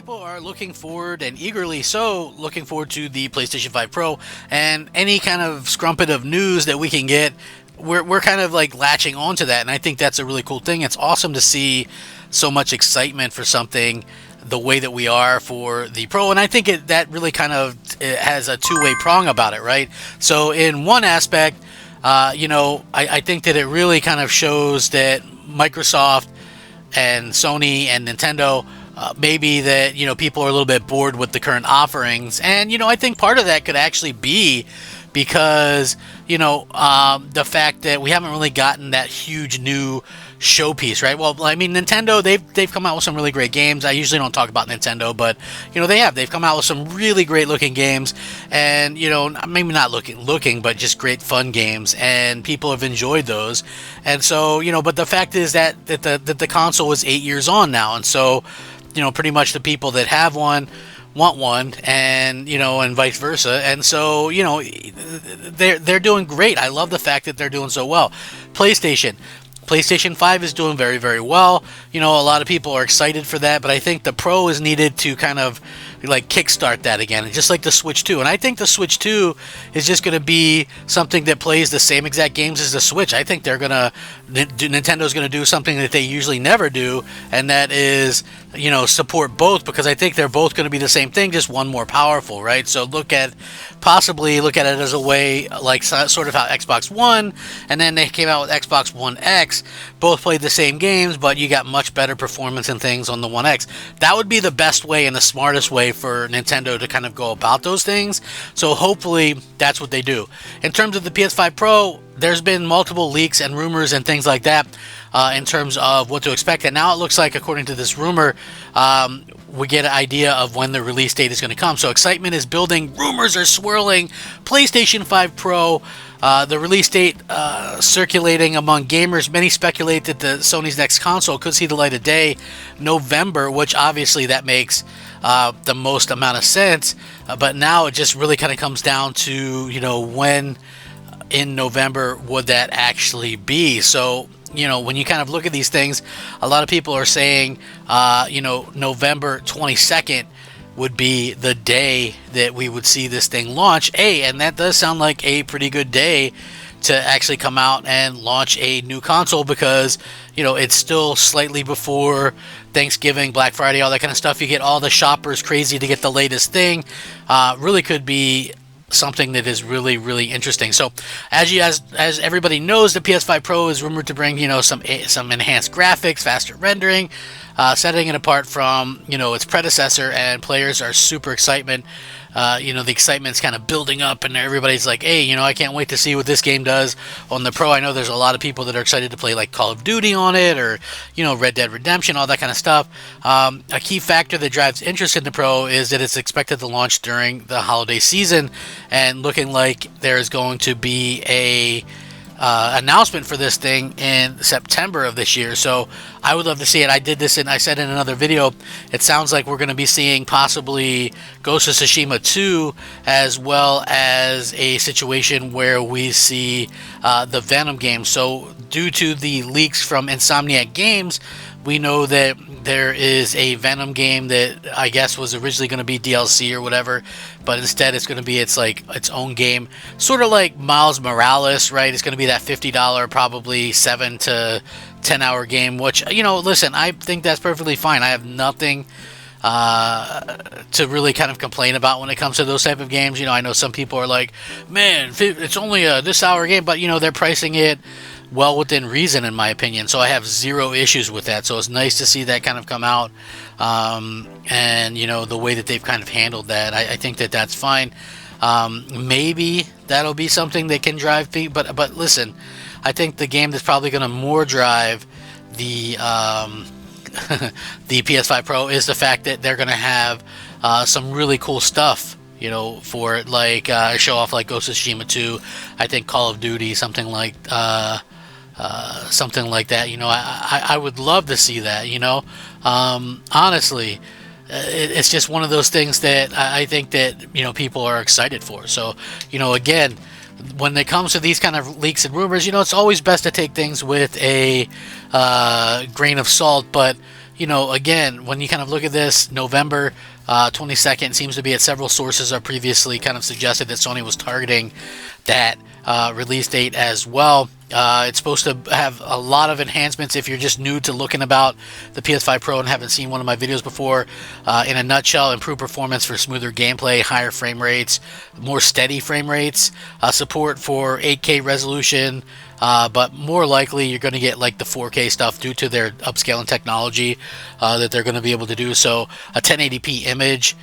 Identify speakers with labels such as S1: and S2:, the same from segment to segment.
S1: people are looking forward, and eagerly so, looking forward to the PlayStation 5 Pro, and any kind of scrumpet of news that we can get, we're kind of like latching onto that, and I think that's a really cool thing. It's awesome to see so much excitement for something the way that we are for the Pro, and I think that really kind of it has a two-way prong about it, right? So in one aspect, I think that it really kind of shows that Microsoft and Sony and Nintendo, maybe that, people are a little bit bored with the current offerings. And, I think part of that could actually be because, the fact that we haven't really gotten that huge new showpiece, right? Well, I mean, Nintendo, they've come out with some really great games. I usually don't talk about Nintendo, but they've come out with some really great looking games, and maybe not looking, but just great fun games, and people have enjoyed those. And so, but the fact is that the console is 8 years on now, and so pretty much the people that have one want one, and and vice versa. And so they're doing great. I love the fact that they're doing so well. PlayStation 5 is doing very, very well. A lot of people are excited for that, but I think the Pro is needed to kind of like kickstart that again, just like the Switch 2. And I think the Switch 2 is just going to be something that plays the same exact games as the Switch. I think Nintendo's going to do something that they usually never do, and that is, support both, because I think they're both going to be the same thing, just one more powerful, right? So possibly look at it as a way, like sort of how Xbox One, and then they came out with Xbox One X, both played the same games, but you got much better performance and things on the One X. That would be the best way and the smartest way for Nintendo to kind of go about those things. So hopefully that's what they do. In terms of the PS5 Pro, there's been multiple leaks and rumors and things like that in terms of what to expect. And now it looks like, according to this rumor, we get an idea of when the release date is going to come. So excitement is building. Rumors are swirling. PlayStation 5 Pro, the release date circulating among gamers. Many speculate that Sony's next console could see the light of day November, which obviously that makes the most amount of sense. But now it just really kind of comes down to, when in November would that actually be. So, when you kind of look at these things, a lot of people are saying, November 22nd would be the day that we would see this thing launch. And that does sound like a pretty good day to actually come out and launch a new console, because, it's still slightly before Thanksgiving, Black Friday, all that kind of stuff. You get all the shoppers crazy to get the latest thing. Really could be something that is really, really interesting. So as everybody knows, the PS5 Pro is rumored to bring some enhanced graphics, faster rendering, setting it apart from its predecessor, and players are super excited. The excitement's kind of building up, and everybody's like, hey, I can't wait to see what this game does on the Pro. I know there's a lot of people that are excited to play like Call of Duty on it, or Red Dead Redemption, all that kind of stuff. A key factor that drives interest in the Pro is that it's expected to launch during the holiday season, and looking like there's going to be a announcement for this thing in September of this year. So I would love to see it. I said in another video, it sounds like we're going to be seeing possibly Ghost of Tsushima 2, as well as a situation where we see the Venom game. So due to the leaks from Insomniac Games, we know that there is a Venom game that I guess was originally going to be DLC or whatever, but instead it's going to be its own game, sort of like Miles Morales, right? It's going to be that $50, probably 7 to 10 hour game, which, listen, I think that's perfectly fine. I have nothing to really kind of complain about when it comes to those type of games. I know some people are like, man, it's only a this hour game, but they're pricing it well within reason, in my opinion. So I have zero issues with that. So it's nice to see that kind of come out, and the way that they've kind of handled that, I think that that's fine. Maybe that'll be something that can drive people, but listen, I think the game that's probably going to more drive the the PS5 Pro is the fact that they're going to have some really cool stuff for it, like show off like Ghost of Tsushima 2, I think Call of Duty, something like that. I would love to see that. Honestly, it's just one of those things that I think that people are excited for. So again, when it comes to these kind of leaks and rumors, it's always best to take things with a grain of salt. But again, when you kind of look at this, November 22nd seems to be at several sources are previously kind of suggested that Sony was targeting that release date as well. It's supposed to have a lot of enhancements if you're just new to looking about the PS5 Pro and haven't seen one of my videos before. In a nutshell, improved performance for smoother gameplay, higher frame rates, more steady frame rates, support for 8K resolution, but more likely you're going to get like the 4K stuff due to their upscaling technology that they're going to be able to do. So a 1080p image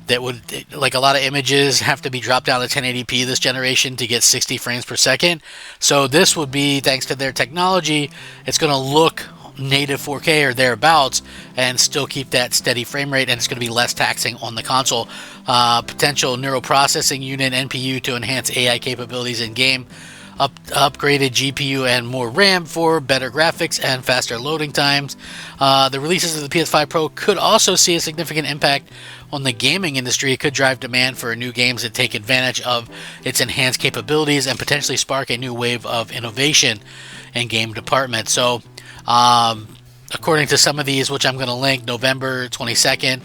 S1: that would, like a lot of images, have to be dropped down to 1080p this generation to get 60 frames per second. So this would be, thanks to their technology, it's going to look native 4K or thereabouts and still keep that steady frame rate, and it's going to be less taxing on the console. Potential neural processing unit, NPU, to enhance AI capabilities in game. Upgraded GPU and more RAM for better graphics and faster loading times. The releases of the PS5 Pro could also see a significant impact on the gaming industry. It could drive demand for new games that take advantage of its enhanced capabilities and potentially spark a new wave of innovation in game department. So, according to some of these, which I'm going to link, November 22nd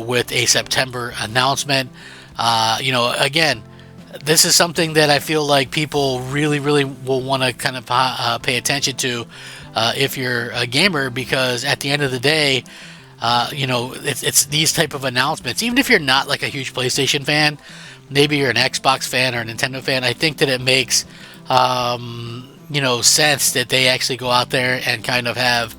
S1: with a September announcement. Again, this is something that I feel like people really, really will want to kind of pay attention to if you're a gamer, because at the end of the day, it's these type of announcements. Even if you're not like a huge PlayStation fan, maybe you're an Xbox fan or a Nintendo fan, I think that it makes sense that they actually go out there and kind of have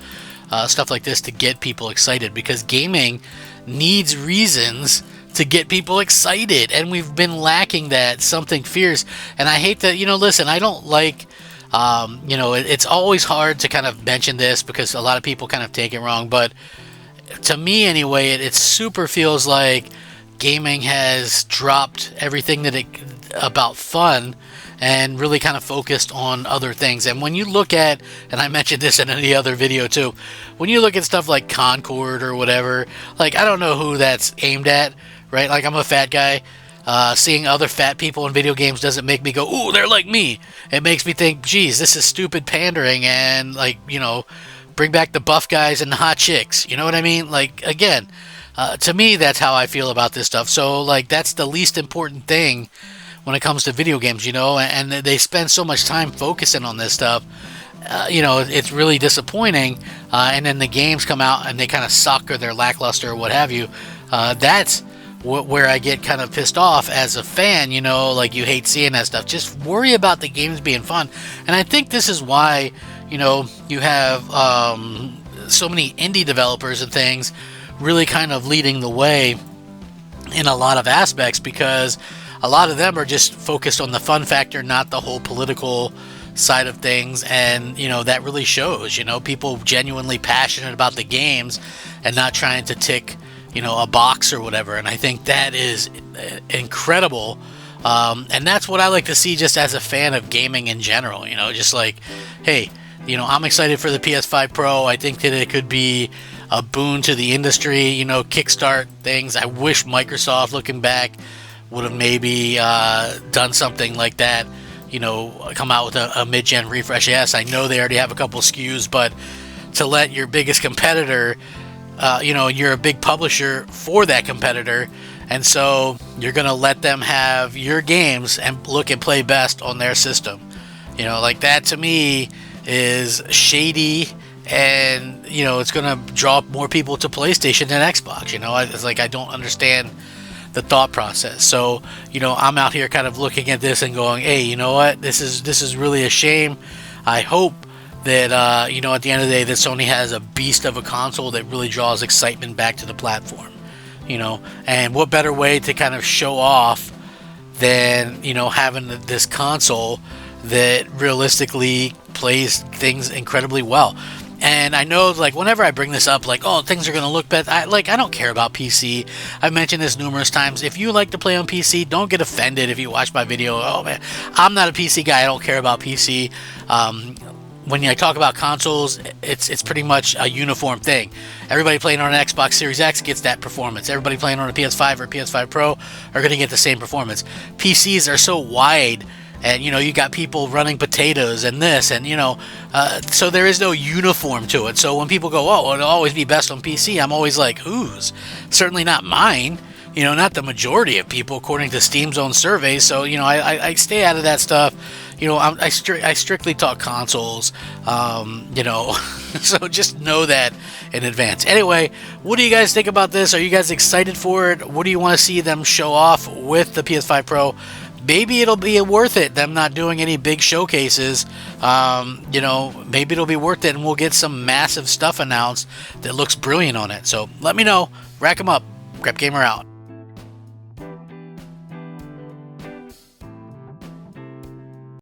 S1: stuff like this to get people excited, because gaming needs reasons to get people excited, and we've been lacking that, something fierce. And I hate that, listen, I don't like, it's always hard to kind of mention this because a lot of people kind of take it wrong, but to me anyway, it super feels like gaming has dropped everything about fun and really kind of focused on other things. And when you look at, and I mentioned this in any other video too, when you look at stuff like Concord or whatever, like, I don't know who that's aimed at, right? Like, I'm a fat guy. Seeing other fat people in video games doesn't make me go, ooh, they're like me. It makes me think, geez, this is stupid pandering, and bring back the buff guys and the hot chicks. You know what I mean? Like, again, to me, that's how I feel about this stuff. So, like, that's the least important thing when it comes to video games, and they spend so much time focusing on this stuff. It's really disappointing. And then the games come out and they kind of suck, or they're lackluster or what have you. That's where I get kind of pissed off as a fan, like, you hate seeing that stuff. Just worry about the games being fun. And I think this is why, you have so many indie developers and things really kind of leading the way in a lot of aspects, because a lot of them are just focused on the fun factor, not the whole political side of things. And that really shows, people genuinely passionate about the games and not trying to tick a box or whatever. And I think that is incredible. And that's what I like to see just as a fan of gaming in general, just like, hey, I'm excited for the PS5 Pro. I think that it could be a boon to the industry, kickstart things. I wish Microsoft, looking back, would have maybe done something like that, come out with a mid-gen refresh. Yes, I know they already have a couple SKUs, but to let your biggest competitor, you're a big publisher for that competitor, and so you're going to let them have your games and look and play best on their system. Like, that to me is shady, and, it's going to draw more people to PlayStation than Xbox. It's like, I don't understand the thought process. So, I'm out here kind of looking at this and going, hey, you know what? This is really a shame. I hope that, at the end of the day, that Sony has a beast of a console that really draws excitement back to the platform. And what better way to kind of show off than, having this console that realistically plays things incredibly well. And I know, like, whenever I bring this up, like, oh, things are going to look better, I don't care about PC. I've mentioned this numerous times. If you like to play on PC, don't get offended if you watch my video. Oh, man, I'm not a PC guy. I don't care about PC. When I talk about consoles, it's pretty much a uniform thing. Everybody playing on an Xbox Series X gets that performance. Everybody playing on a PS5 or PS5 Pro are going to get the same performance. PCs are so wide and you know, you got people running potatoes and this, and you know, so there is no uniform to it. So when people go, oh, it'll always be best on PC, I'm always like, whose? Certainly not mine. You know, not the majority of people, according to Steam's own surveys. So you know, I stay out of that stuff. You know, I strictly talk consoles. You know, so just know that in advance. Anyway, what do you guys think about this? Are you guys excited for it? What do you want to see them show off with the PS5 Pro? Maybe it'll be worth it, them not doing any big showcases. You know, maybe it'll be worth it, and we'll get some massive stuff announced that looks brilliant on it. So let me know. Rack 'em up. Crap Gamer out.